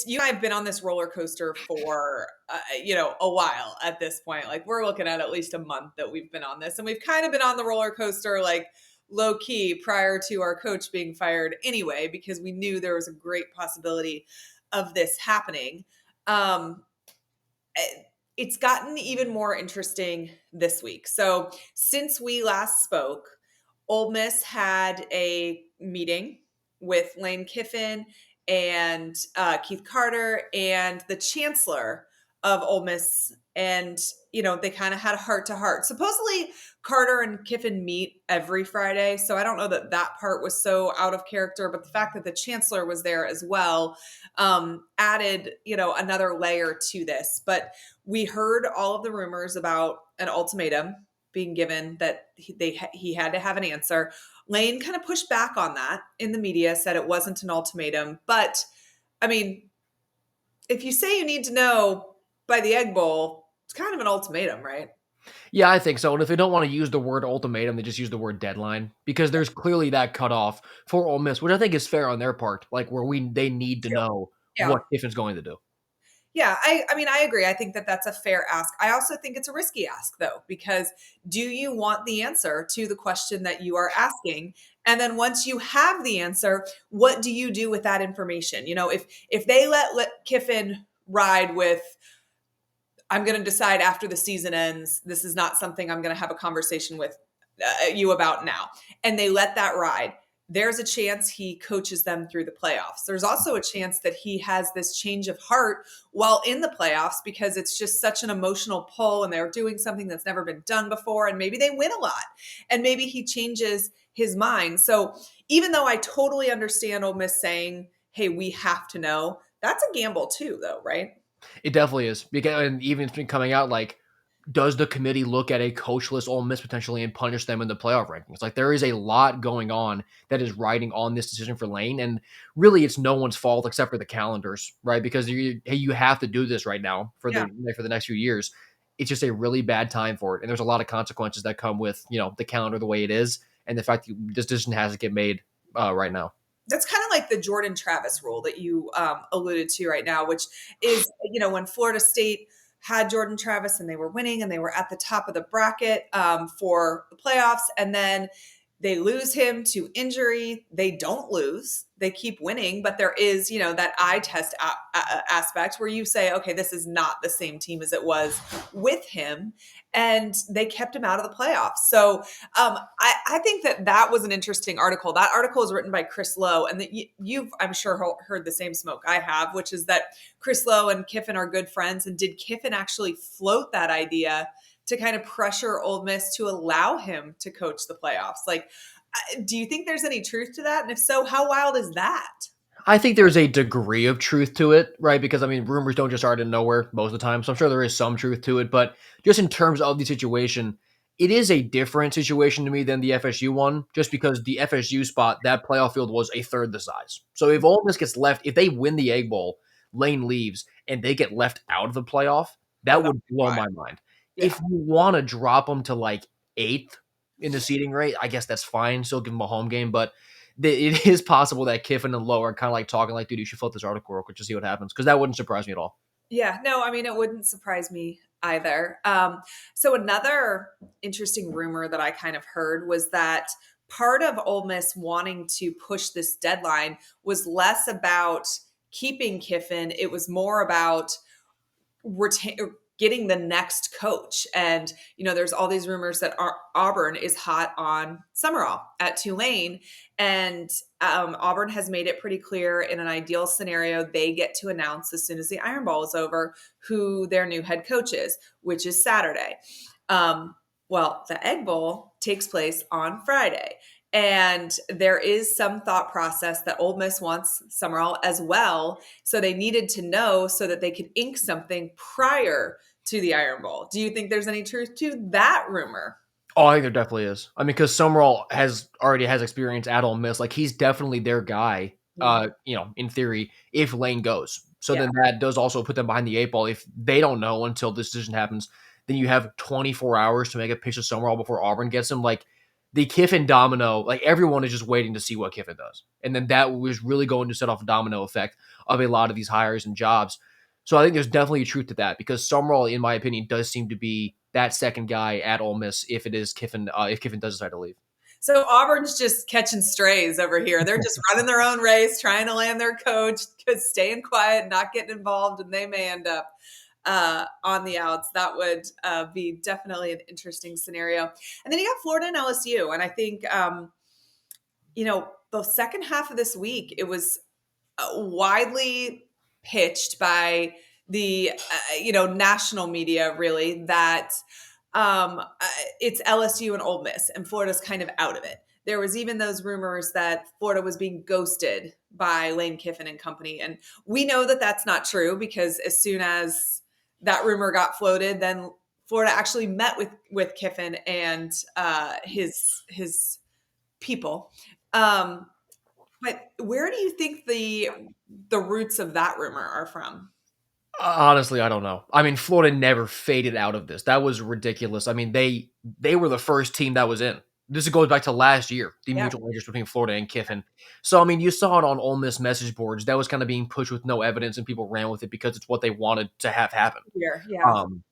You and I have been on this roller coaster for, a while at this point. Like, we're looking at least a month that we've been on this, and we've kind of been on the roller coaster, like, low key prior to our coach being fired anyway, because we knew there was a great possibility of this happening. Um, it's gotten even more interesting this week. So, since we last spoke, Ole Miss had a meeting with Lane Kiffin and Keith Carter and the chancellor of Ole Miss. And, they kind of had a heart to heart. Supposedly, Carter and Kiffin meet every Friday. So I don't know that that part was so out of character, but the fact that the chancellor was there as well added, another layer to this. But we heard all of the rumors about an ultimatum being given that he had to have an answer. Lane kind of pushed back on that in the media, said it wasn't an ultimatum. But I mean, if you say you need to know by the Egg Bowl, it's kind of an ultimatum, right? Yeah, I think so. And if they don't want to use the word ultimatum, they just use the word deadline because there's clearly that cutoff for Ole Miss, which I think is fair on their part, like where they need to know Yeah. what Kiffin's going to do. Yeah, I mean, I agree. I think that that's a fair ask. I also think it's a risky ask, though, because do you want the answer to the question that you are asking? And then once you have the answer, what do you do with that information? If they let Kiffin ride with, I'm going to decide after the season ends, this is not something I'm going to have a conversation with you about now, and they let that ride, there's a chance he coaches them through the playoffs. There's also a chance that he has this change of heart while in the playoffs because it's just such an emotional pull and they're doing something that's never been done before. And maybe they win a lot and maybe he changes his mind. So even though I totally understand Ole Miss saying, hey, we have to know, that's a gamble too, though, right? It definitely is. Because, and even it's been coming out like, does the committee look at a coachless Ole Miss potentially and punish them in the playoff rankings? Like there is a lot going on that is riding on this decision for Lane, and really it's no one's fault except for the calendars, right? Because you have to do this right now for Yeah. the next few years. It's just a really bad time for it, and there's a lot of consequences that come with the calendar the way it is, and the fact that this decision has to get made right now. That's kind of like the Jordan Travis rule that you alluded to right now, which is, when Florida State had Jordan Travis and they were winning and they were at the top of the bracket for the playoffs. And then they lose him to injury. They don't lose. They keep winning. But there is, that eye test aspect where you say, okay, this is not the same team as it was with him. And they kept him out of the playoffs. So I think that was an interesting article. That article is written by Chris Lowe. And you've, I'm sure, heard the same smoke I have, which is that Chris Lowe and Kiffin are good friends. And did Kiffin actually float that idea to kind of pressure Ole Miss to allow him to coach the playoffs? Like, do you think there's any truth to that? And if so, how wild is that? I think there's a degree of truth to it, right? Because I mean, rumors don't just start in nowhere most of the time, so I'm sure there is some truth to it. But just in terms of the situation, it is a different situation to me than the FSU one, just because the FSU spot, that playoff field was a third the size. So if Ole Miss gets left, if they win the Egg Bowl, Lane leaves, and they get left out of the playoff, Oh, that that's would blow wild. my mind. Yeah. If you want to drop them to like eighth in the seeding rate, I guess that's fine. Still give them a home game, but it is possible that Kiffin and Lowe are kind of like talking like, dude, you should float this article real quick to see what happens. Because that wouldn't surprise me at all. Yeah, no, I mean, it wouldn't surprise me either. So another interesting rumor that I kind of heard was that part of Ole Miss wanting to push this deadline was less about keeping Kiffin. It was more about getting the next coach. And, there's all these rumors that Auburn is hot on Summerall at Tulane. And Auburn has made it pretty clear in an ideal scenario, they get to announce as soon as the Iron Bowl is over who their new head coach is, which is Saturday. Well, the Egg Bowl takes place on Friday. And there is some thought process that Ole Miss wants Summerall as well. So they needed to know so that they could ink something prior to the Iron Bowl. Do you think there's any truth to that rumor? Oh, I think there definitely is. I mean, because Summerall already has experience at Ole Miss. Like he's definitely their guy. In theory, if Lane goes, so Yeah. then that does also put them behind the eight ball. If they don't know until this decision happens, then you have 24 hours to make a pitch to Summerall before Auburn gets him. Like the Kiffin domino, like everyone is just waiting to see what Kiffin does. And then that was really going to set off a domino effect of a lot of these hires and jobs. So I think there's definitely a truth to that because Summerall, in my opinion, does seem to be that second guy at Ole Miss if it is Kiffin, if Kiffin does decide to leave. So Auburn's just catching strays over here. They're just running their own race, trying to land their coach, because staying quiet, not getting involved, and they may end up on the outs. That would be definitely an interesting scenario. And then you got Florida and LSU, and I think the second half of this week it was widely pitched by the national media really that it's LSU and Ole Miss, and Florida's kind of out of it. There was even those rumors that Florida was being ghosted by Lane Kiffin and company, and we know that that's not true because as soon as that rumor got floated, then Florida actually met with Kiffin and his people. Um, but where do you think the roots of that rumor are from? Honestly, I don't know. I mean, Florida never faded out of this. That was ridiculous. I mean, they were the first team that was in. This goes back to last year, the Yeah, mutual interest between Florida and Kiffin. So, I mean, you saw it on Ole Miss message boards. That was kind of being pushed with no evidence, and people ran with it because it's what they wanted to have happen. here, yeah, Um,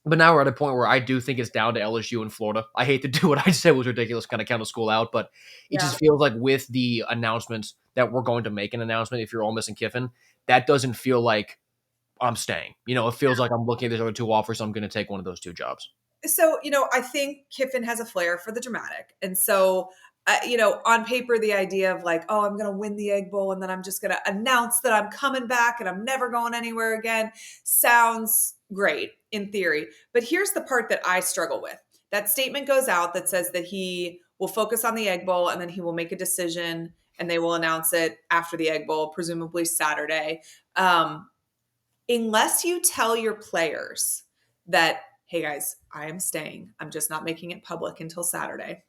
but now we're at a point where I do think it's down to LSU and Florida. I hate to do what I said was ridiculous, kind of count a school out, but it yeah. just feels like with the announcements that we're going to make an announcement if you're Ole Miss and Kiffin, that doesn't feel like I'm staying. It feels like I'm looking at these other two offers. So I'm going to take one of those two jobs. So, I think Kiffin has a flair for the dramatic. And so, on paper, the idea of like, oh, I'm going to win the Egg Bowl and then I'm just going to announce that I'm coming back and I'm never going anywhere again sounds great in theory. But here's the part that I struggle with. That statement goes out that says that he will focus on the Egg Bowl and then he will make a decision and they will announce it after the Egg Bowl, presumably Saturday. Um, Unless you tell your players that, hey guys, I am staying, I'm just not making it public until Saturday.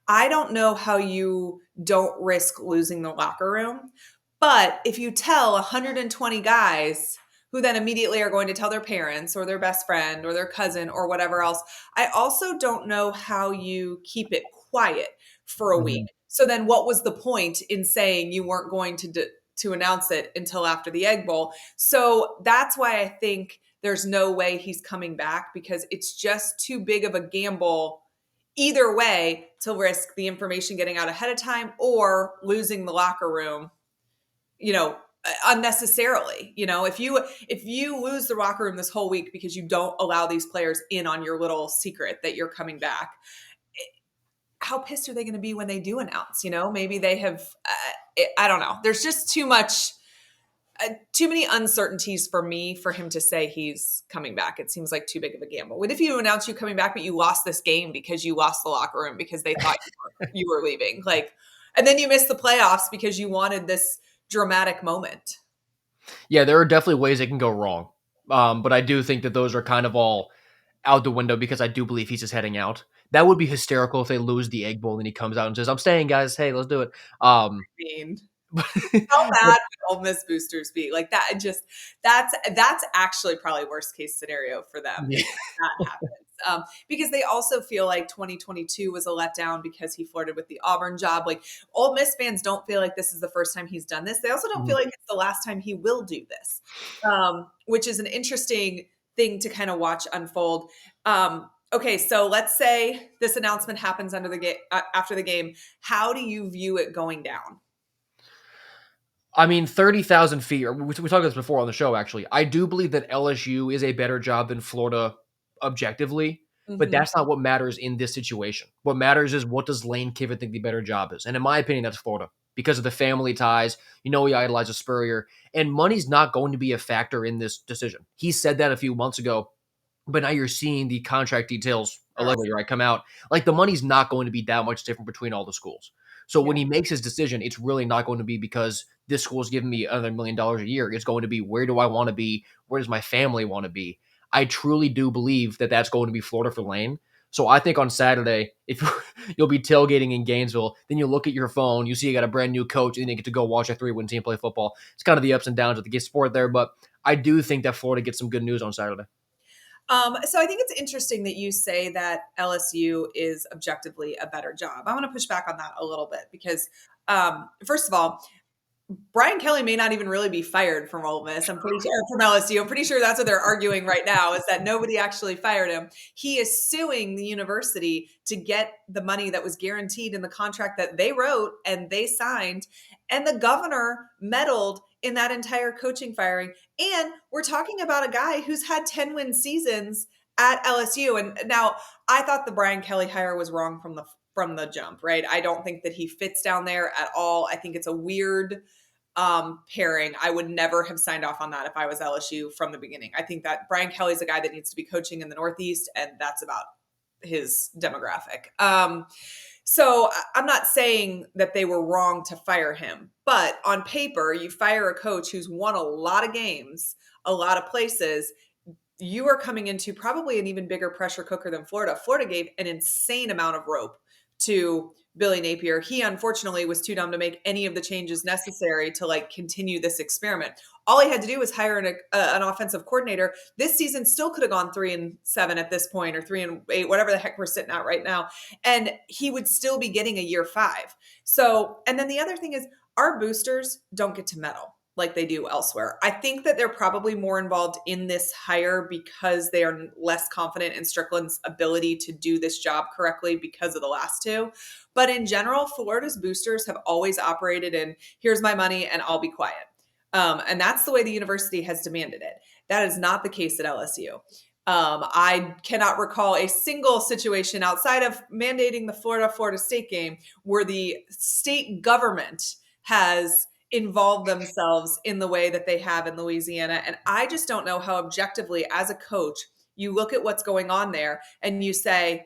I don't know how you don't risk losing the locker room. But if you tell 120 guys who then immediately are going to tell their parents or their best friend or their cousin or whatever else, I also don't know how you keep it quiet for a week. Mhm. So then what was the point in saying you weren't going to announce it until after the Egg Bowl? So that's why I think there's no way he's coming back because it's just too big of a gamble either way to risk the information getting out ahead of time or losing the locker room, unnecessarily. If you lose the locker room this whole week because you don't allow these players in on your little secret that you're coming back, how pissed are they going to be when they do announce? Maybe they have, I don't know. There's just too many uncertainties for me for him to say he's coming back. It seems like too big of a gamble. What if you announce you coming back, but you lost this game because you lost the locker room because they thought you were leaving? And then you missed the playoffs because you wanted this dramatic moment. Yeah, there are definitely ways it can go wrong. But I do think that those are kind of all out the window because I do believe he's just heading out. That would be hysterical if they lose the Egg Bowl and he comes out and says, "I'm staying, guys. Hey, let's do it." I mean, But, how but bad would Ole Miss boosters be? Like that, that's actually probably worst case scenario for them yeah. if that happens. Because they also feel like 2022 was a letdown because he flirted with the Auburn job. Like Ole Miss fans don't feel like this is the first time he's done this. They also don't feel Mhm. like it's the last time he will do this, which is an interesting thing to kind of watch unfold. Okay, so let's say this announcement happens after the game. How do you view it going down? I mean, 30,000 feet, or we talked about this before on the show, actually. I do believe that LSU is a better job than Florida objectively, but Mhm. that's not what matters in this situation. What matters is what does Lane Kiffin think the better job is? And in my opinion, that's Florida because of the family ties. He idolizes Spurrier, and money's not going to be a factor in this decision. He said that a few months ago, but now you're seeing the contract details allegedly right come out. Like the money's not going to be that much different between all the schools. So Yeah. when he makes his decision, it's really not going to be because this school is giving me another $1 million a year. It's going to be where do I want to be? Where does my family want to be? I truly do believe that that's going to be Florida for Lane. So I think on Saturday, if you'll be tailgating in Gainesville, then you look at your phone, you see you got a brand new coach, and then you get to go watch a 3-win team play football. It's kind of the ups and downs of the sport there, but I do think that Florida gets some good news on Saturday. So I think it's interesting that you say that LSU is objectively a better job. I want to push back on that a little bit because, first of all, Brian Kelly may not even really be fired from Ole Miss. I'm pretty sure from LSU. I'm pretty sure that's what they're arguing right now is that nobody actually fired him. He is suing the university to get the money that was guaranteed in the contract that they wrote and they signed. And the governor meddled in that entire coaching firing. And we're talking about a guy who's had 10-win seasons at LSU. And now I thought the Brian Kelly hire was wrong from the jump, right? I don't think that he fits down there at all. I think it's a weird pairing. I would never have signed off on that if I was LSU from the beginning. I think that Brian Kelly's a guy that needs to be coaching in the Northeast, and that's about his demographic. So I'm not saying that they were wrong to fire him, but on paper, you fire a coach who's won a lot of games, a lot of places. You are coming into probably an even bigger pressure cooker than Florida. Florida gave an insane amount of rope to Billy Napier. He unfortunately was too dumb to make any of the changes necessary to like continue this experiment. All he had to do was hire an offensive coordinator. This season still could have gone 3-7 at this point, or 3-8, whatever the heck we're sitting at right now, and he would still be getting a year 5. So, and then the other thing is, our boosters don't get to medal like they do elsewhere. I think that they're probably more involved in this hire because they are less confident in Strickland's ability to do this job correctly because of the last two. But in general, Florida's boosters have always operated in here's my money and I'll be quiet. And that's the way the university has demanded it. That is not the case at LSU. I cannot recall a single situation outside of mandating the Florida State game where the state government has involved themselves in the way that they have in Louisiana. And I just don't know how objectively, as a coach, you look at what's going on there and you say,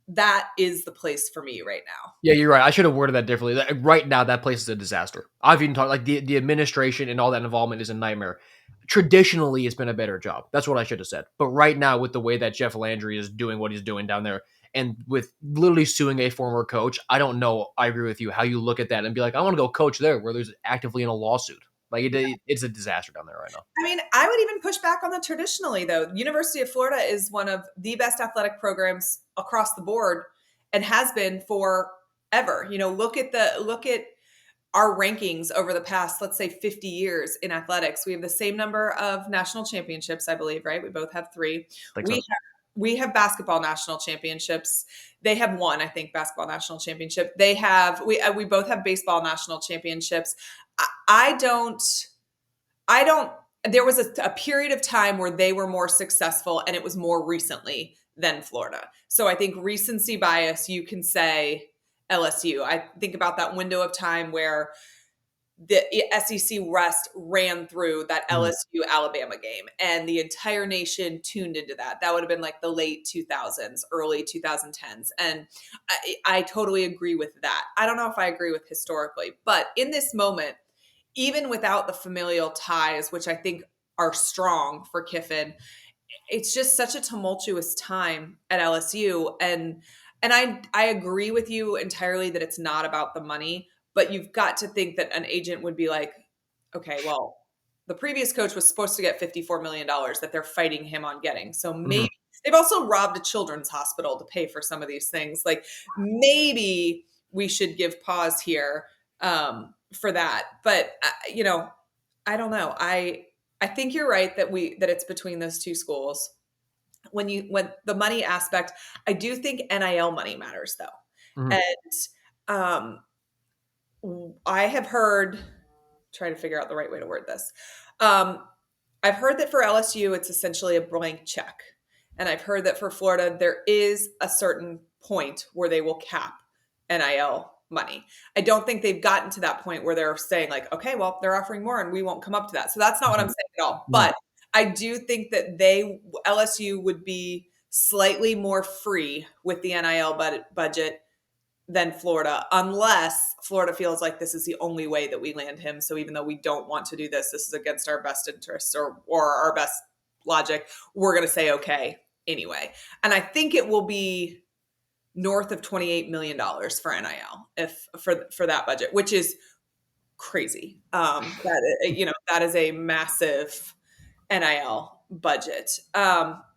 that is the place for me right now. Yeah, you're right. I should have worded that differently. Right now, that place is a disaster. I've even talked like the administration and all that involvement is a nightmare. Traditionally, it's been a better job. That's what I should have said. But right now, with the way that Jeff Landry is doing what he's doing down there, and with literally suing a former coach, I don't know. I agree with you. How you look at that and be like, I want to go coach there, where there's actively in a lawsuit. Like it's a disaster down there right now. I mean, I would even push back on the traditionally, though. University of Florida is one of the best athletic programs across the board and has been forever. Look at our rankings over the past, let's say, 50 years in athletics. We have the same number of national championships, I believe, right? We both have 3. Like We so. have, we have basketball national championships. They have 1, I think, basketball national championship. We both have baseball national championships. I, I don't I don't, there was a period of time where they were more successful and it was more recently than Florida. So I think recency bias, you can say LSU. I think about that window of time where the SEC West ran through that Mhm. LSU Alabama game and the entire nation tuned into that. That would have been like the late 2000s, early 2010s. And I totally agree with that. I don't know if I agree with historically, but in this moment, even without the familial ties, which I think are strong for Kiffin, it's just such a tumultuous time at LSU. And I agree with you entirely that it's not about the money, but you've got to think that an agent would be like, okay, well, the previous coach was supposed to get $54 million that they're fighting him on getting. So Mhm. maybe they've also robbed a children's hospital to pay for some of these things. Like maybe we should give pause here for that. But I don't know. I think you're right that it's between those two schools. When the money aspect, I do think NIL money matters though. Mhm. And um I have heard, try to figure out the right way to word this. Um I've heard that for LSU it's essentially a blank check. And I've heard that for Florida there is a certain point where they will cap NIL money. I don't think they've gotten to that point where they're saying like, okay, well, they're offering more and we won't come up to that. So that's not what I'm Mhm. saying at all. Mhm. But I do think that LSU would be slightly more free with the NIL budget than Florida, unless Florida feels like this is the only way that we land him. So even though we don't want to do this, this is against our best interests or our best logic, we're going to say okay anyway. And I think it will be north of $28 million for NIL if for that budget, which is crazy. That is a massive NIL budget.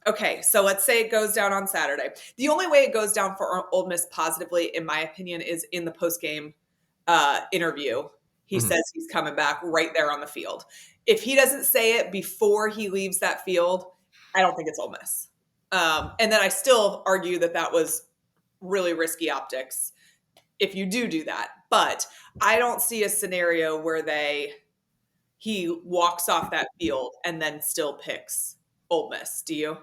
Okay, so let's say it goes down on Saturday. The only way it goes down for Ole Miss positively, in my opinion, is in the post game interview. He Mhm. says he's coming back right there on the field. If he doesn't say it before he leaves that field, I don't think it's Ole Miss. And then I still argue that that was really risky optics if you do that. But I don't see a scenario where he walks off that field and then still picks Ole Miss. Do you?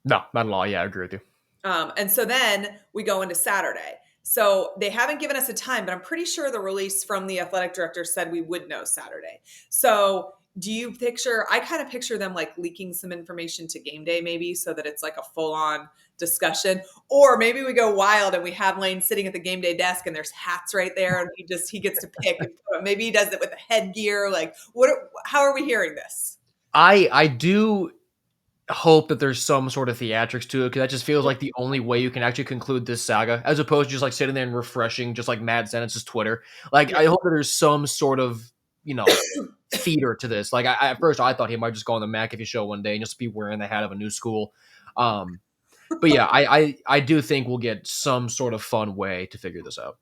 No, not at all. Yeah, I agree with you. And so then we go into Saturday. So they haven't given us a time, but I'm pretty sure the release from the athletic director said we would know Saturday. So do you picture, I kind of picture them like leaking some information to game day maybe so that it's like a full on discussion, or maybe we go wild and we have Lane sitting at the game day desk and there's hats right there and he gets to pick and maybe he does it with a headgear. Like how are we hearing this? I do hope that there's some sort of theatrics to it because that just feels like the only way you can actually conclude this saga, as opposed to just like sitting there and refreshing, just like Matt Zennitz's Twitter. Like, Yeah. I hope that there's some sort of you know theater to this. Like, at first I thought he might just go on the McAfee show one day and just be wearing the hat of a new school. Um, but yeah, I do think we'll get some sort of fun way to figure this out.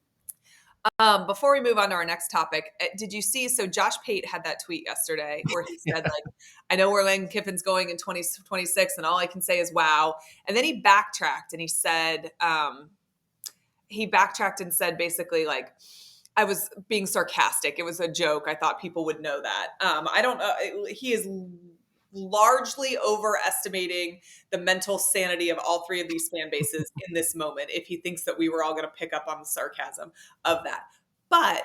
Before we move on to our next topic, did you see? So Josh Pate had that tweet yesterday where he said, like, I know where Lane Kiffin's going in 2026, and all I can say is wow. And then he backtracked and he backtracked and said basically, like, I was being sarcastic. It was a joke. I thought people would know that. I don't know. He is largely overestimating the mental sanity of all three of these fan bases in this moment if he thinks that we were all going to pick up on the sarcasm of that. But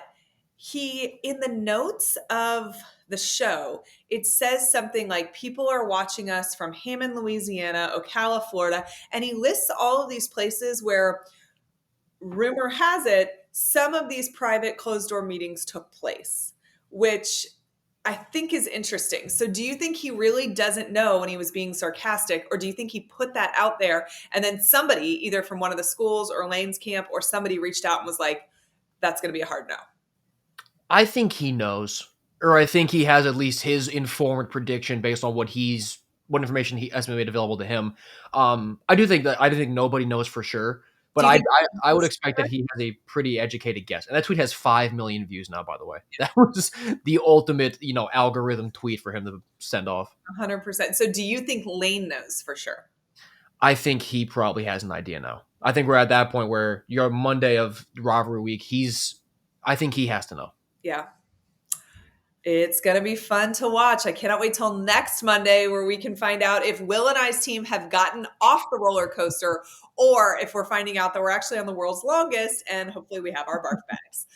he, in the notes of the show, it says something like people are watching us from Hammond, Louisiana, Ocala, Florida, and he lists all of these places where rumor has it some of these private closed door meetings took place, which I think is interesting. So, do you think he really doesn't know when he was being sarcastic, or do you think he put that out there and then somebody, either from one of the schools or Lane's camp, or somebody reached out and was like, that's going to be a hard no? I think he knows, or I think he has at least his informed prediction based on what information he has made available to him. I do think nobody knows for sure, but Do you think I would he's expect that he has a pretty educated guess. And that tweet has 5 million views now, by the way. That was the ultimate algorithm tweet for him to send off. 100%? So, do you think Lane knows for sure? I think he probably has an idea now. I think we're at that point where you're Monday of rivalry week. I think he has to know. Yeah. It's going to be fun to watch. I cannot wait till next Monday where we can find out if Will and I's team have gotten off the roller coaster or if we're finding out that we're actually on the world's longest and hopefully we have our barf bags.